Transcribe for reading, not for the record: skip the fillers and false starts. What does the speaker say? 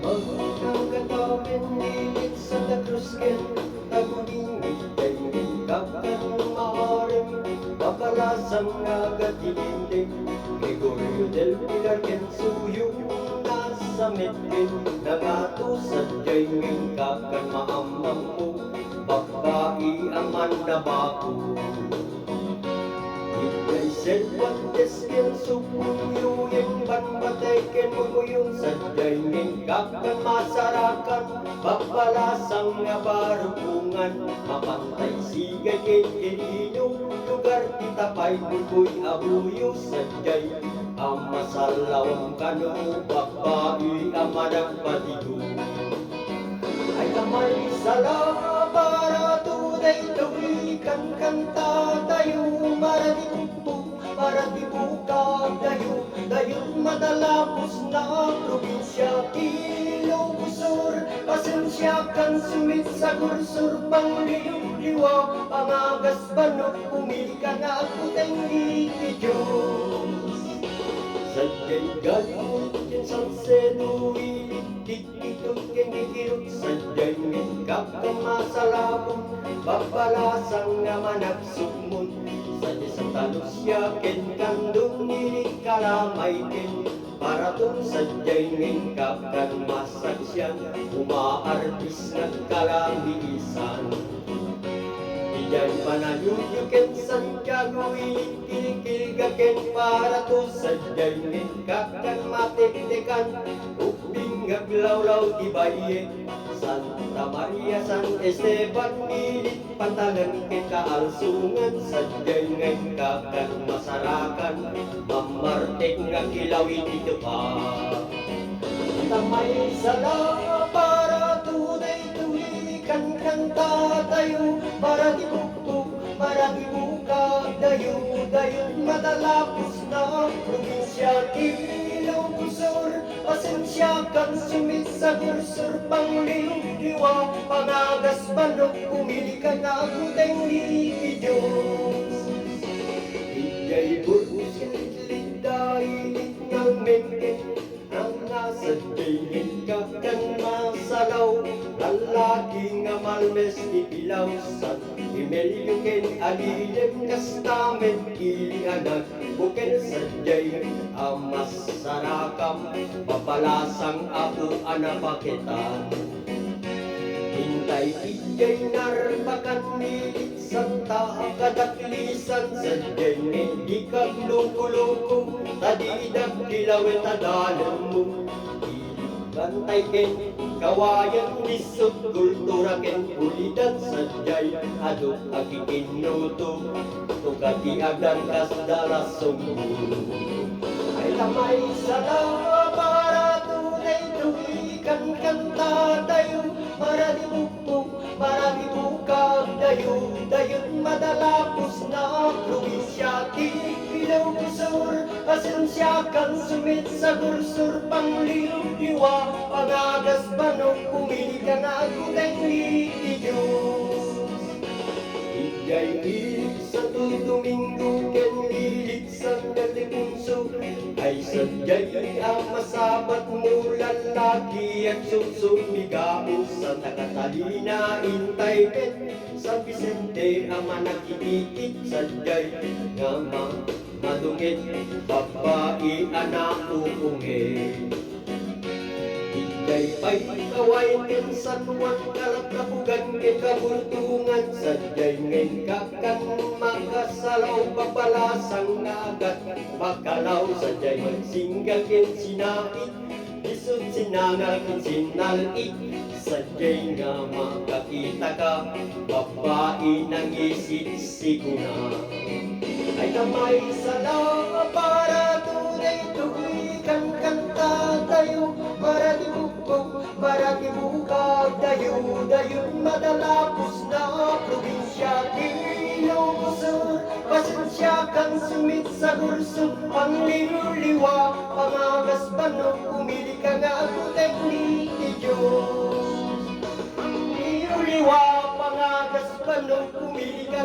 Magkakatawin nilit sa tagrusken, tagulingit kay kakan maarim, papalasang nagatilinding, Gregorio del Pilar ken suyong nasa medkin, nangatusad kay kakan maamam mo, babae Amanda Baco. Ika'y selwantes ken supuyo yung banbatay ken mumuyong sadyay ng kakan masarakan, papalasang nga barukungan, mapantay sigay ken ininong lugar kitapay bukoy abuyo sadyay, ang masalawang kano babae ang managpatigo. Ay kamay sala para tunay tuwikan kanta tayo para dibuka dayo madalapos na probinsya Ilocos, pasensya kan sumit sa gursur pangliwa pangagas banok pumili ka na akuteng liti Diyos sadyay gayon ken sansenuwi dikitog ken gikirot sadyay ng kakang masalabon papalasang nga managsugmon sadyay sa talusya ken kandong nilig kalamay ken paraton sadyay ng kakang masagsyan umaartis nagkalamisan Iyay panayuyo ken Santiago inikikilga ken para to sadyay ng kakang matiktikan uping aglawlaw di baye Santa Maria San Esteban nilit patalan ken kaalsungan sadyay ng kakang masarakan mamartek nga kilawin dito pa tamay sala para tunay tuwikan kanta tayo para dibuka dayo madalapos na probinsya Ilocos, pasensya kang sumit sa gursur pangliliwa pangagas manok pumili ka na akuteng liti Diyos iyay burus lidainit ng mengken ang nasa tingin ka kan masalaw lalaki nga malmes ipilaw sa imelyo ken alilem kastamen ilianag buken sadyay ang masarakam papalasang ako anapaketan hintay iyay narbakan nilit santa kadaklisan sadyay di kag luko-luko tadidak dilawet adalan mo bantay ken kawayan lisod kultura ken ulidan sadyay aduk akikinuto tugati agan kas dalasong ay lamay sala para tunay tuwikan kanta tayo para dibuka dayo madalapos na probinsya Ilocos, pasensya kang sumit sa gursur pangliliwa pangagas banok pumili ka na akuteng liti Diyos iyay ilig sa Domingo ken lilig sa Ildefonso ay sadyay ang masabat mo lalaki at susumigao sa Catalina intay ken San Vicente ang manakitikit sadyay nga madungit babae anak uungit iyay pa'y kawain ken San Juan kalakapugan ken kabuntungan sadyay ngayon kakang makasalaw papalasang nagat bakalaw sadyay magsinggal ken sinait isod sinangal ken sinalit sadyay nga makakita ka babae nang isit-siguna ay kamay sala para tunay tuwikan kanta tayo para dibuka dayo madalapos na probinsya Ilocos, pasensya kang sumit sa gursur pangliliwa pangagas banok pumili ka nga akuteng liti Diyos pangliliwa pangagas banok pumili ka